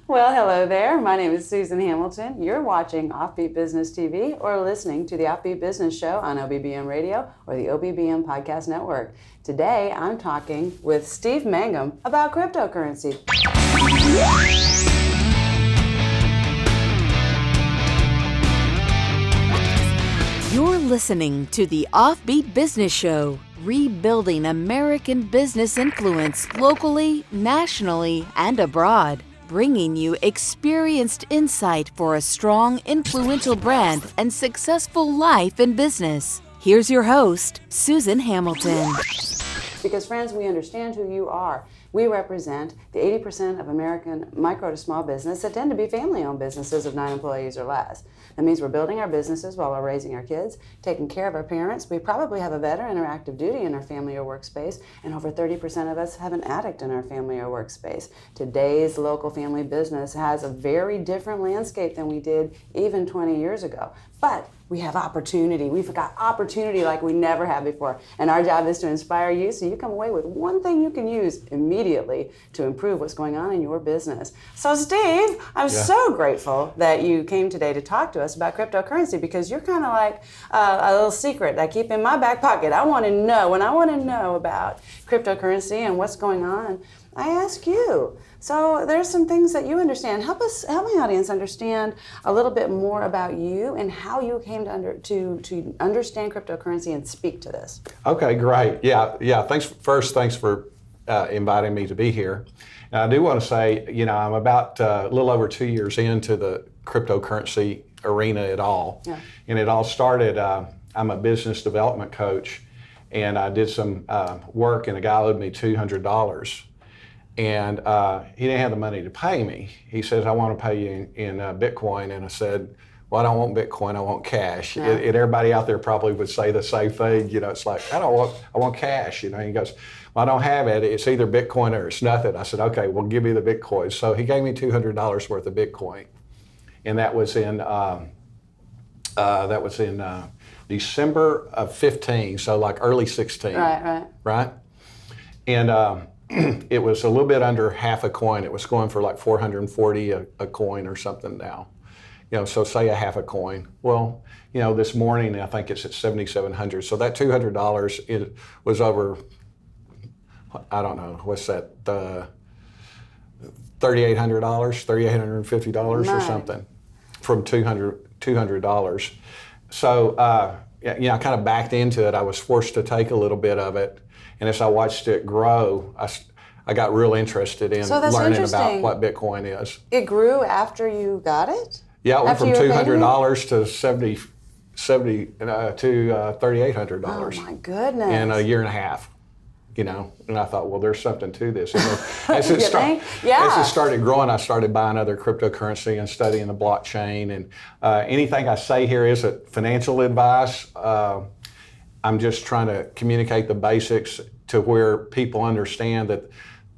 Well, hello there. My name is Susan Hamilton. You're watching OffBeat Business TV or listening to the OffBeat Business Show on OBBM Radio or the OBBM Podcast Network. Today, I'm talking with Steve Mangum about cryptocurrency. You're listening to the OffBeat Business Show, rebuilding American business influence locally, nationally, and abroad. Bringing you experienced insight for a strong, influential brand and successful life in business. Here's your host, Susan Hamilton. Because friends, we understand who you are. We represent the 80% of American micro to small business that tend to be family-owned businesses of 9 employees or less. That means we're building our businesses while we're raising our kids, taking care of our parents. We probably have a veteran or active duty in our family or workspace, and over 30% of us have an addict in our family or workspace. Today's local family business has a very different landscape than we did even 20 years ago. But we have opportunity. We've got opportunity like we never have before. And our job is to inspire you so you come away with one thing you can use immediately to improve what's going on in your business. So Steve, I'm so grateful that you came today to talk to us about cryptocurrency, because you're kind of like a little secret I keep in my back pocket. I want to know, when I want to know about cryptocurrency and what's going on, I ask you. So there's some things that you understand. Help my audience understand a little bit more about you and how you came to understand cryptocurrency and speak to this. Okay, great. Yeah. Thanks for inviting me to be here. And I do want to say, I'm about a little over 2 years into the cryptocurrency arena at all. Yeah. And it all started, I'm a business development coach, and I did some work, and a guy owed me $200. And he didn't have the money to pay me. He says, I want to pay you in Bitcoin. And I said, well, I don't want Bitcoin, I want cash. No. And everybody out there probably would say the same thing. It's like, I want cash. He goes, well, I don't have it. It's either Bitcoin or it's nothing. I said, okay, well, give me the Bitcoin. So he gave me $200 worth of Bitcoin. And that was in December of 15, so like early 16. Right? And it was a little bit under half a coin. It was going for like 440 a coin or something now. So say a half a coin. Well, this morning I think it's at 7,700. So that $200 was over, I don't know, what's that, $3,800, $3,850 or something from $200. So, I kind of backed into it. I was forced to take a little bit of it. And as I watched it grow, I got real interested in learning about what Bitcoin is. It grew after you got it? Yeah, it went from $200 to $3,800. Oh my goodness! In a year and a half, And I thought, well, there's something to this. And as it started growing, I started buying other cryptocurrency and studying the blockchain. And anything I say here isn't financial advice. I'm just trying to communicate the basics to where people understand that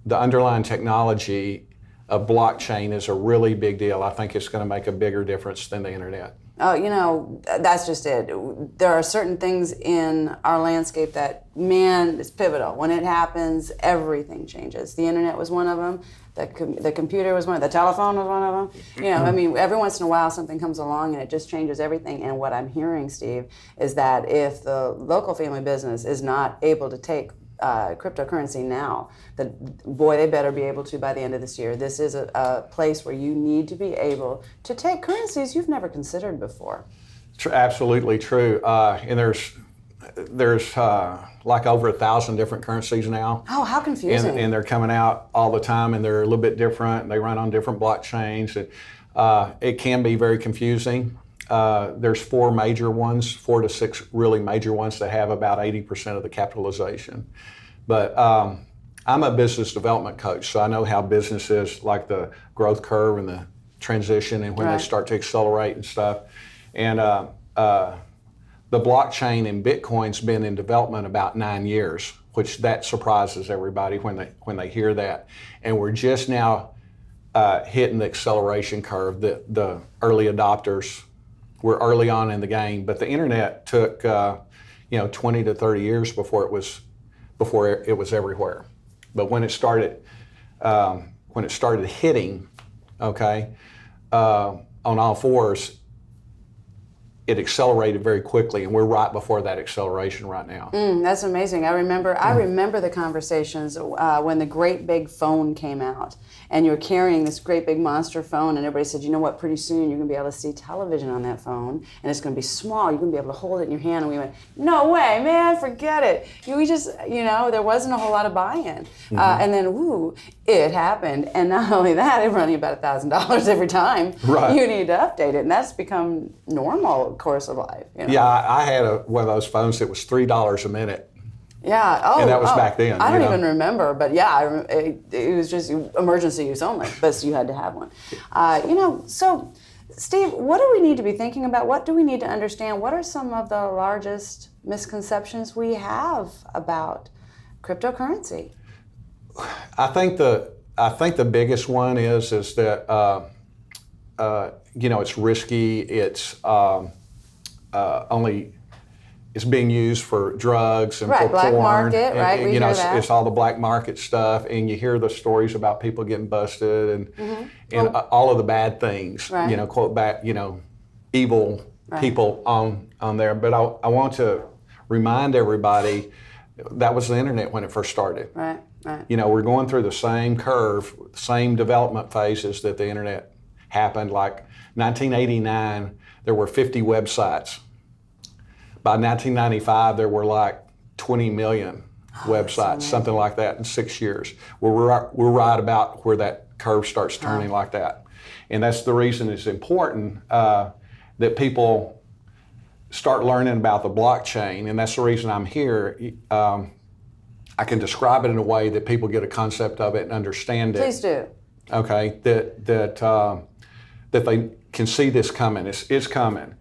the underlying technology of blockchain is a really big deal. I think it's going to make a bigger difference than the internet. Oh, that's just it. There are certain things in our landscape that, man, is pivotal. When it happens, everything changes. The internet was one of them. The computer was one of them. The telephone was one of them. Every once in a while something comes along and it just changes everything. And what I'm hearing, Steve, is that if the local family business is not able to take cryptocurrency now, that they better be able to by the end of this year. This is a place where you need to be able to take currencies you've never considered before. Absolutely true. And there's like over 1,000 different currencies now. Oh, how confusing. And they're coming out all the time, and they're a little bit different. They run on different blockchains. And, it can be very confusing. There's 4 to 6 really major ones that have about 80% of the capitalization. But I'm a business development coach, so I know how businesses, like the growth curve and the transition and when they start to accelerate and stuff. And the blockchain and Bitcoin's been in development about 9 years, which that surprises everybody when they hear that. And we're just now hitting the acceleration curve. The early adopters were early on in the game, but the internet took 20 to 30 years before it was everywhere. But when it started hitting, okay, on all fours, it accelerated very quickly, and we're right before that acceleration right now. That's amazing. I remember the conversations when the great big phone came out, and you were carrying this great big monster phone, and everybody said, you know what, pretty soon you're going to be able to see television on that phone, and it's going to be small. You're going to be able to hold it in your hand. And we went, no way, man, forget it. We just, there wasn't a whole lot of buy-in. And then, it happened. And not only that, it running about $1,000 every time you need to update it, and that's become normal course of life. Yeah, I had one of those phones that was $3 a minute. Yeah. And that was back then. I don't even remember, but yeah, it was just emergency use only. But you had to have one. So Steve, what do we need to be thinking about? What do we need to understand? What are some of the largest misconceptions we have about cryptocurrency? I think the biggest one is that it's risky. It's it's being used for drugs and for black porn. market, right? We hear that. It's all the black market stuff, and you hear the stories about people getting busted and all of the bad things. Right. Quote back, evil people on there. But I want to remind everybody that was the internet when it first started. Right. We're going through the same curve, same development phases that the internet happened. Like 1989, there were 50 websites. By 1995, there were like 20 million websites, something like that in 6 years. We're right about where that curve starts turning like that. And that's the reason it's important that people start learning about the blockchain, and that's the reason I'm here. I can describe it in a way that people get a concept of it and understand it. Please do. Okay, that they can see this coming. It's coming.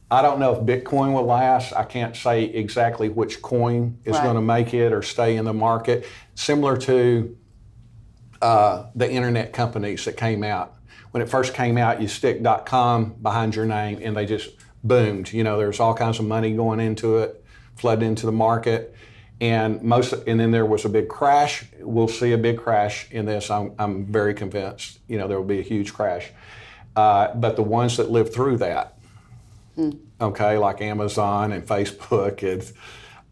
I don't know if Bitcoin will last. I can't say exactly which coin is going to make it or stay in the market. Similar to the internet companies that came out. When it first came out, you stick .com behind your name and they just boomed. There's all kinds of money going into it, flooding into the market. And then there was a big crash. We'll see a big crash in this. I'm very convinced. There will be a huge crash. But the ones that lived through that, okay, like Amazon and Facebook and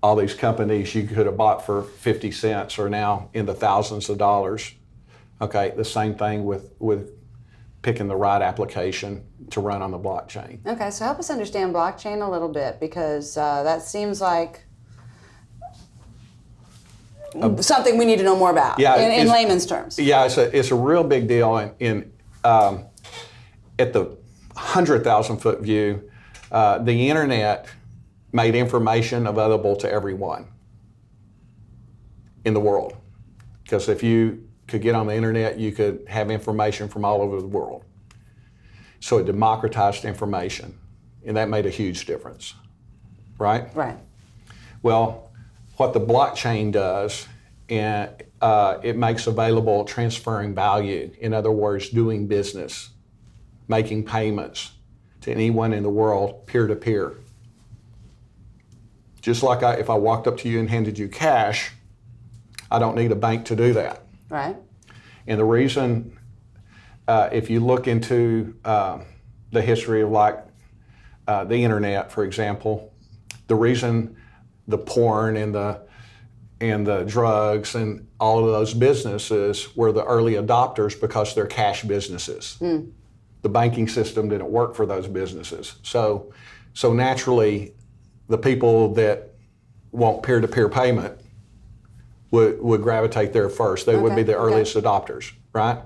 all these companies you could have bought for 50 cents are now in the thousands of dollars. Okay, the same thing with picking the right application to run on the blockchain. Okay, so help us understand blockchain a little bit, because that seems like something we need to know more about in layman's terms. Yeah, it's a real big deal at the 100,000 foot view. The internet made information available to everyone in the world. Because if you could get on the internet, you could have information from all over the world. So it democratized information, and that made a huge difference, right? Right. Well, what the blockchain does, and it makes available transferring value. In other words, doing business, making payments to anyone in the world, peer-to-peer. Just like if I walked up to you and handed you cash, I don't need a bank to do that. Right. And the reason, if you look into the history of the internet, for example, the reason the porn and the drugs and all of those businesses were the early adopters because they're cash businesses. The banking system didn't work for those businesses. So naturally, the people that want peer-to-peer payment would gravitate there first. They would be the earliest adopters, right?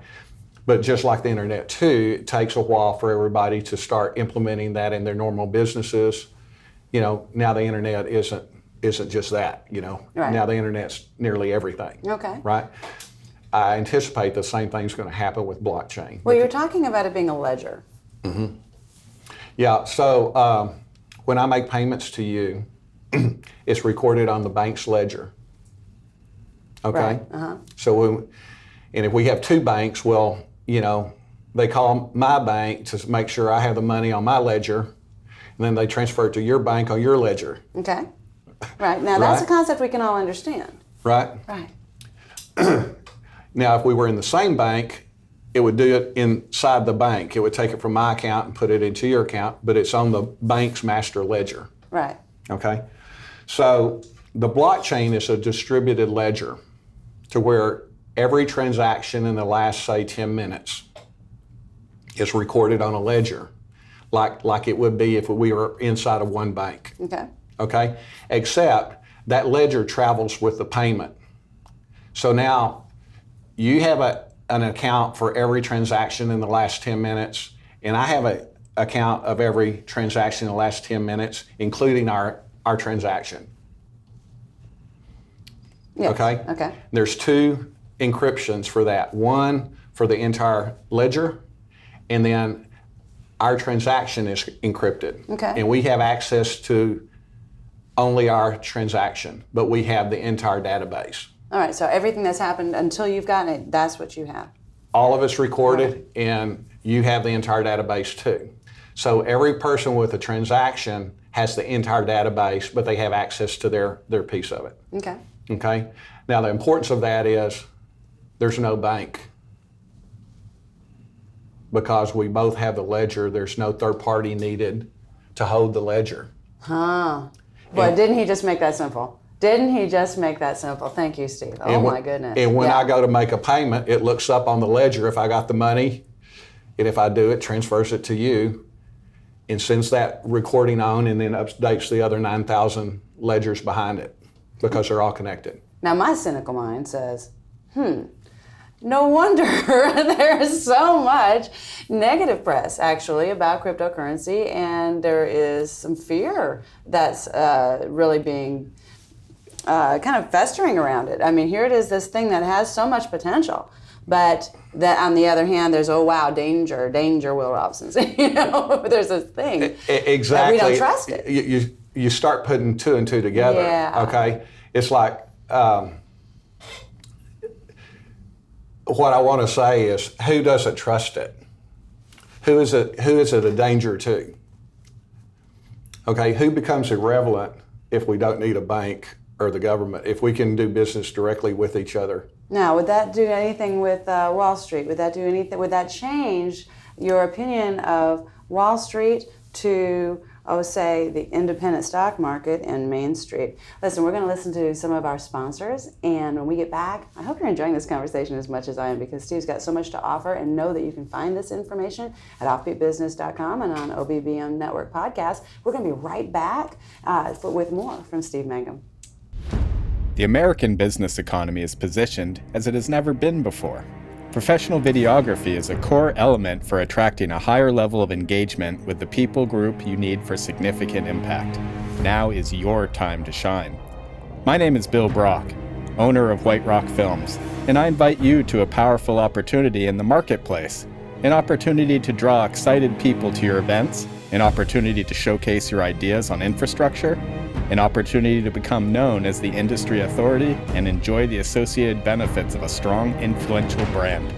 But just like the internet too, it takes a while for everybody to start implementing that in their normal businesses. Now the internet isn't just that, Right. Now the internet's nearly everything. Okay. Right? I anticipate the same thing's going to happen with blockchain. Well, you're talking about it being a ledger. Mm-hmm. Yeah, so when I make payments to you, it's recorded on the bank's ledger. Okay? Right. So, and if we have two banks, well, they call my bank to make sure I have the money on my ledger, and then they transfer it to your bank on your ledger. Okay. Right. Now, that's a concept we can all understand. Right? Right. Now, if we were in the same bank, it would do it inside the bank. It would take it from my account and put it into your account, but it's on the bank's master ledger. Right. Okay? So the blockchain is a distributed ledger to where every transaction in the last, say, 10 minutes is recorded on a ledger, like it would be if we were inside of one bank. Okay. Okay? Except that ledger travels with the payment. So now you have an account for every transaction in the last 10 minutes, and I have an account of every transaction in the last 10 minutes, including our transaction. Yes. Okay? Okay. There's 2 encryptions for that. One for the entire ledger, and then our transaction is encrypted. Okay. And we have access to only our transaction, but we have the entire database. All right, so everything that's happened until you've gotten it, that's what you have. All of it's recorded, and you have the entire database too. So every person with a transaction has the entire database, but they have access to their piece of it. Okay. Okay? Now the importance of that is there's no bank. Because we both have the ledger, there's no third party needed to hold the ledger. Huh. Boy, didn't he just make that simple? Didn't he just make that simple? Thank you, Steve. Oh, my goodness. And when Yeah. I go to make a payment, it looks up on the ledger if I got the money, and if I do, it transfers it to you and sends that recording on, and then updates the other 9,000 ledgers behind it because they're all connected. Now, my cynical mind says, no wonder there's so much negative press, actually, about cryptocurrency, and there is some fear that's really being kind of festering around it. I mean, here it is, this thing that has so much potential, but that on the other hand, there's, oh wow, danger, Will Robson's. There's this thing. Exactly. That we don't trust it. You start putting 2 and 2 together. Yeah. Okay. It's like what I want to say is, who doesn't trust it? Who is it a danger to? Okay. Who becomes irrelevant if we don't need a bank or the government, if we can do business directly with each other? Now, would that do anything with Wall Street? Would that do anything? Would that change your opinion of Wall Street to, say, the independent stock market and Main Street? Listen, we're going to listen to some of our sponsors, and when we get back, I hope you're enjoying this conversation as much as I am, because Steve's got so much to offer, and know that you can find this information at offbeatbusiness.com and on OBBM Network Podcast. We're going to be right back with more from Steve Mangum. The American business economy is positioned as it has never been before. Professional videography is a core element for attracting a higher level of engagement with the people group you need for significant impact. Now is your time to shine. My name is Bill Brock, owner of White Rock Films, and I invite you to a powerful opportunity in the marketplace, an opportunity to draw excited people to your events, an opportunity to showcase your ideas on infrastructure, an opportunity to become known as the industry authority and enjoy the associated benefits of a strong, influential brand.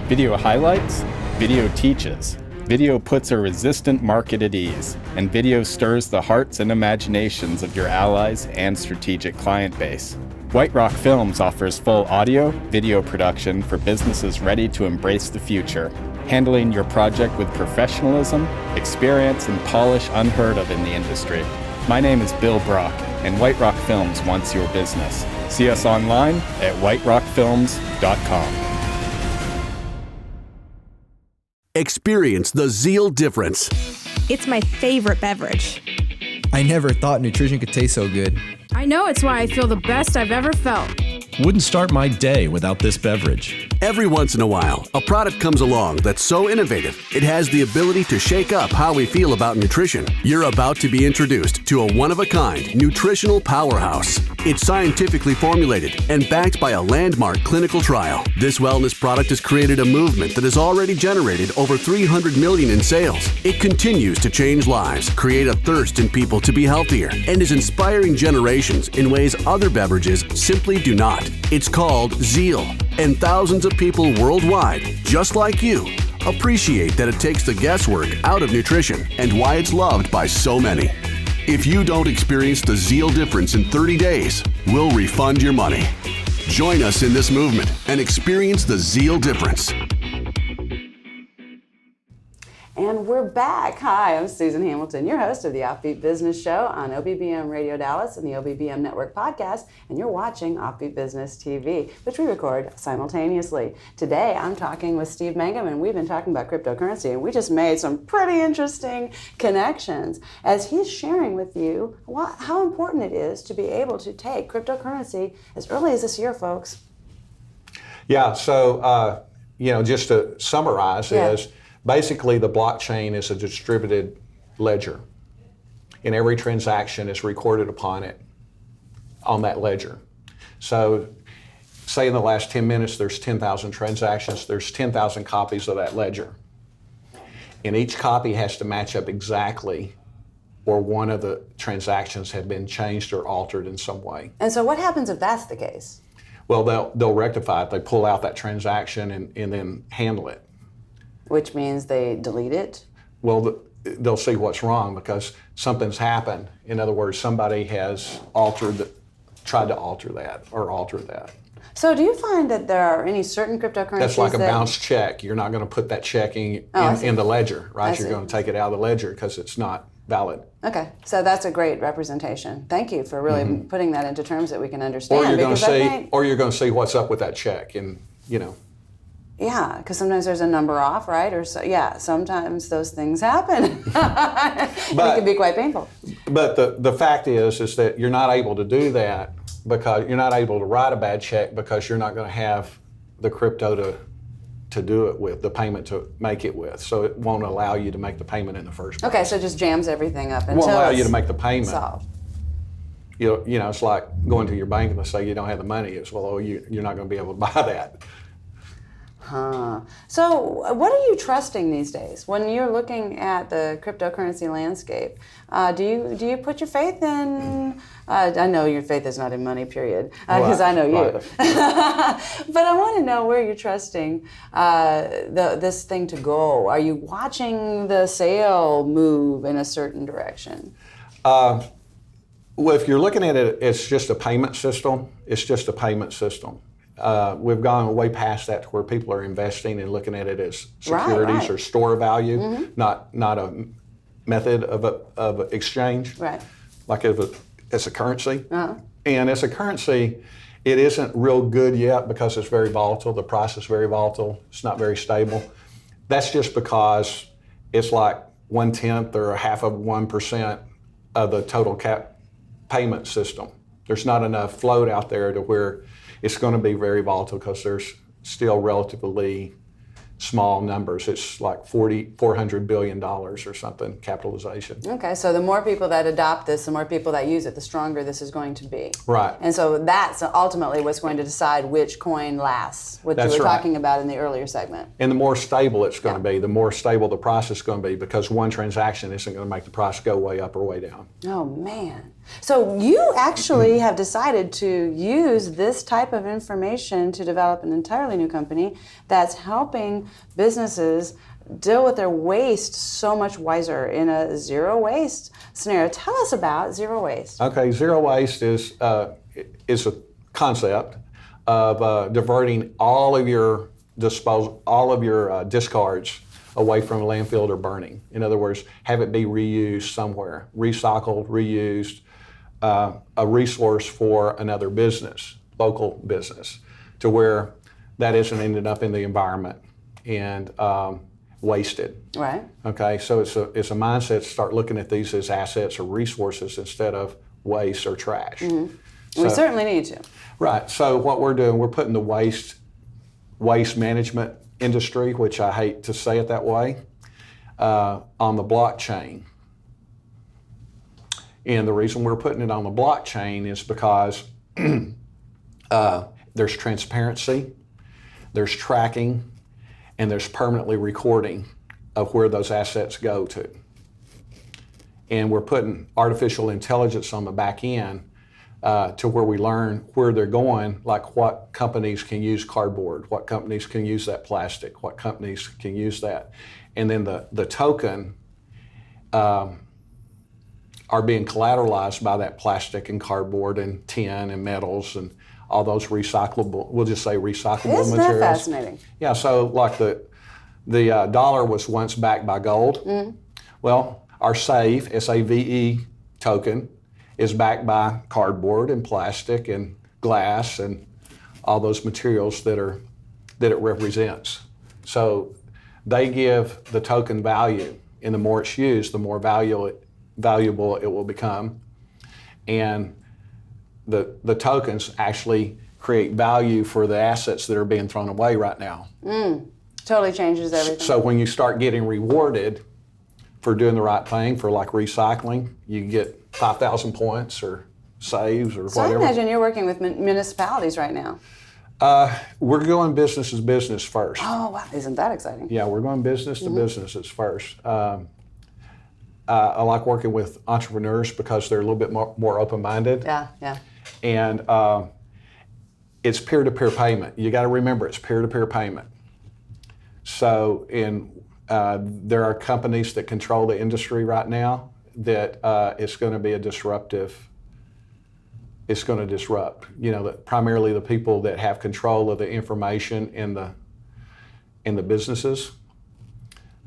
Video highlights, video teaches. Video puts a resistant market at ease, and video stirs the hearts and imaginations of your allies and strategic client base. White Rock Films offers full audio, video production for businesses ready to embrace the future, handling your project with professionalism, experience, and polish unheard of in the industry. My name is Bill Brock, and White Rock Films wants your business. See us online at whiterockfilms.com. Experience the Zeal difference. It's my favorite beverage. I never thought nutrition could taste so good. I know it's why I feel the best I've ever felt. Wouldn't start my day without this beverage. Every once in a while, a product comes along that's so innovative, it has the ability to shake up how we feel about nutrition. You're about to be introduced to a one-of-a-kind nutritional powerhouse. It's scientifically formulated and backed by a landmark clinical trial. This wellness product has created a movement that has already generated over $300 million in sales. It continues to change lives, create a thirst in people to be healthier, and is inspiring generations in ways other beverages simply do not. It's called Zeal, and thousands of people worldwide, just like you, appreciate that it takes the guesswork out of nutrition and why it's loved by so many. If you don't experience the Zeal difference in 30 days, we'll refund your money. Join us in this movement and experience the Zeal difference. And we're back. Hi, I'm Susan Hamilton, your host of the OffBeat Business Show on OBBM Radio Dallas and the OBBM Network Podcast, and you're watching OffBeat Business TV, which we record simultaneously. Today, I'm talking with Steve Mangum, and we've been talking about cryptocurrency, and we just made some pretty interesting connections as he's sharing with you how important it is to be able to take cryptocurrency as early as this year, folks. Yeah, so, just to summarize is basically the blockchain is a distributed ledger, and every transaction is recorded upon it on that ledger. So say in the last 10 minutes there's 10,000 transactions, there's 10,000 copies of that ledger. And each copy has to match up exactly, or one of the transactions have been changed or altered in some way. And so what happens if that's the case? Well, they'll rectify it. They pull out that transaction and then handle it. Which means they delete it? Well, they'll see what's wrong because something's happened. In other words, somebody has tried to alter that or alter that. So do you find that there are any certain cryptocurrencies That's like a bounced check. You're not going to put that check in the ledger, right? You're going to take it out of the ledger because it's not valid. Okay, so that's a great representation. Thank you for really putting that into terms that we can understand. Or you're going to see what's up with that check, and Yeah, because sometimes there's a number off, right? Or sometimes those things happen. It can be quite painful. But the fact is that you're not able to do that because you're not able to write a bad check because you're not going to have the crypto to do it with, the payment to make it with. So it won't allow you to make the payment in the first place. Okay, so it just jams everything up until it won't allow you to make the payment. Solved. It's like going to your bank and they say you don't have the money. It's, you're not going to be able to buy that. So what are you trusting these days when you're looking at the cryptocurrency landscape? Do you put your faith in? I know your faith is not in money, period, because I know you. But I want to know where you're trusting this thing to go. Are you watching the sale move in a certain direction? Well, if you're looking at it, it's just a payment system. It's just a payment system. We've gone way past that to where people are investing and looking at it as securities or store value, not a method of exchange, like as a currency. And as a currency, it isn't real good yet because it's very volatile. The price is very volatile. It's not very stable. That's just because it's like 1/10 or 0.5% of the total payment system. There's not enough float out there to where it's going to be very volatile because there's still relatively small numbers. It's like $400 billion or something capitalization. Okay, so the more people that adopt this, the more people that use it, the stronger this is going to be. Right. And so that's ultimately what's going to decide which coin lasts, which you were talking about in the earlier segment. And the more stable it's going to be, the more stable the price is going to be because one transaction isn't going to make the price go way up or way down. Oh, man. So you actually have decided to use this type of information to develop an entirely new company that's helping businesses deal with their waste so much wiser in a zero waste scenario. Tell us about zero waste. Okay, zero waste is a concept of diverting all of your discards away from landfill or burning. In other words, have it be reused somewhere, recycled, reused, a resource for another business, local business, to where that isn't ended up in the environment and wasted. Right. Okay, so it's a mindset to start looking at these as assets or resources instead of waste or trash. Mm-hmm. So, we certainly need to. Right, so what we're doing, we're putting the waste management industry, which I hate to say it that way, on the blockchain. And the reason we're putting it on the blockchain is because there's transparency, there's tracking, and there's permanently recording of where those assets go to. And we're putting artificial intelligence on the back end to where we learn where they're going, like what companies can use cardboard, what companies can use that plastic, what companies can use that. And then the token are being collateralized by that plastic and cardboard and tin and metals and all those recyclable, we'll just say recyclable materials. Isn't that fascinating? Yeah, so like The dollar was once backed by gold. Well, our SAVE, S-A-V-E token is backed by cardboard and plastic and glass and all those materials that it represents. So they give the token value, and the more it's used, the more valuable it will become. And the tokens actually create value for the assets that are being thrown away right now. Totally changes everything. So when you start getting rewarded for doing the right thing, for like recycling, you get 5,000 points or saves or So whatever. I imagine you're working with municipalities right now. We're going business as business first. Oh, wow. Isn't that exciting? Yeah, we're going business to businesses first. I like working with entrepreneurs because they're a little bit more open-minded. Yeah. And it's peer-to-peer payment. You got to remember, it's peer-to-peer payment. So there are companies that control the industry right now that it's going to be it's going to disrupt. Primarily the people that have control of the information in the businesses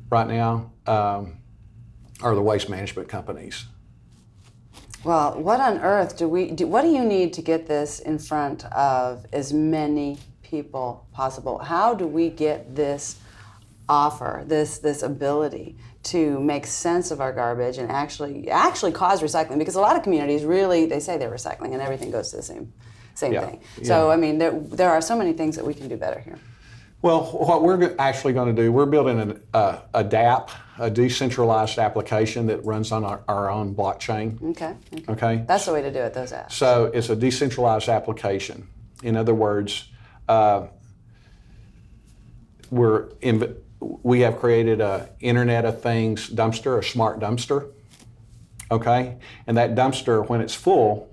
right now are the waste management companies. Well, what on earth what do you need to get this in front of as many people possible? How do we get this offer, this ability to make sense of our garbage and actually cause recycling? Because a lot of communities really, they say they're recycling and everything goes to the same thing. So, I mean, there are so many things that we can do better here. Well, what we're actually going to do, we're building a DApp, a decentralized application that runs on our own blockchain. Okay. That's the way to do it, those apps. So it's a decentralized application. In other words, we have created a Internet of Things dumpster, a smart dumpster. Okay, and that dumpster, when it's full,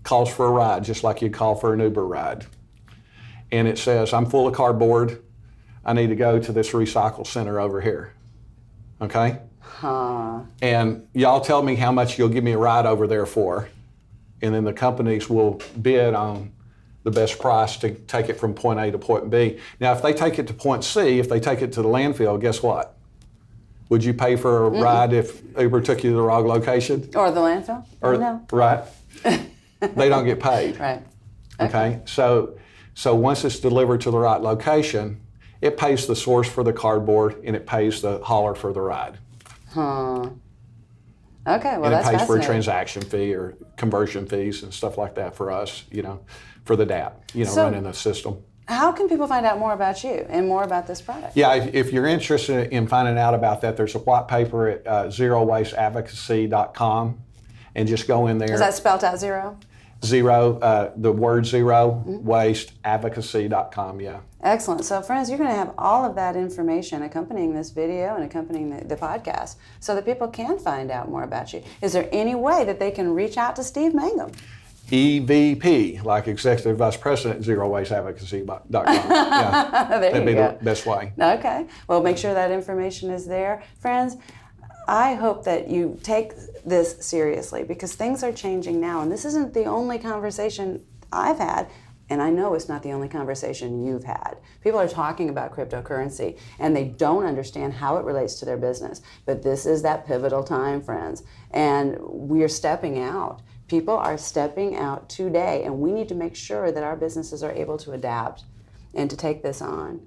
calls for a ride, just like you'd call for an Uber ride. And it says, I'm full of cardboard. I need to go to this recycle center over here. Okay? And y'all tell me how much you'll give me a ride over there for. And then the companies will bid on the best price to take it from point A to point B. Now, if they take it to point C, if they take it to the landfill, guess what? Would you pay for a ride if Uber took you to the wrong location? Or the landfill? No. Right. They don't get paid. Right. Okay. So once it's delivered to the right location, it pays the source for the cardboard and it pays the hauler for the ride. Okay, well, and that's it pays for a fascinating. transaction fee or conversion fees and stuff like that for us, for the DAP, So- running the system. How can people find out more about you and more about this product? Yeah, if you're interested in finding out about that, there's a white paper at zerowasteadvocacy.com, and just go in there. Is that spelled out zero? The word zero, wasteadvocacy.com, yeah. Excellent. So friends, you're going to have all of that information accompanying this video and accompanying the podcast so that people can find out more about you. Is there any way that they can reach out to Steve Mangum? EVP, like Executive Vice President, zerowasteadvocacy.com. Yeah, There that'd you be go. the best way. Okay. Well, make sure that information is there. Friends, I hope that you take this seriously because things are changing now, and this isn't the only conversation I've had, and I know it's not the only conversation you've had. People are talking about cryptocurrency, and they don't understand how it relates to their business. But this is that pivotal time, friends, and we're stepping out. People are stepping out today, and we need to make sure that our businesses are able to adapt and to take this on.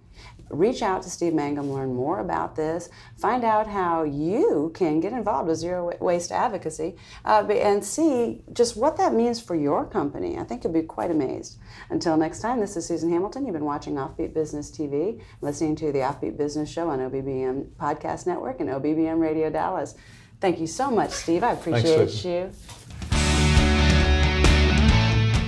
Reach out to Steve Mangum, learn more about this, find out how you can get involved with Zero Waste Advocacy, and see just what that means for your company. I think you'll be quite amazed. Until next time, this is Susan Hamilton. You've been watching OffBeat Business TV, listening to the OffBeat Business Show on OBBM Podcast Network and OBBM Radio Dallas. Thank you so much, Steve. I appreciate Thanks, you.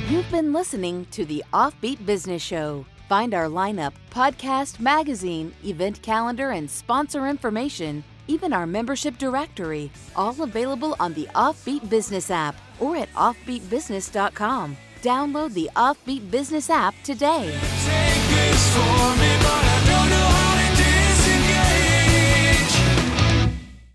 You've been listening to the OffBeat Business Show. Find our lineup, podcast, magazine, event calendar, and sponsor information, even our membership directory, all available on the OffBeat Business app or at offbeatbusiness.com. Download the OffBeat Business app today. Take this for me, but I don't know how.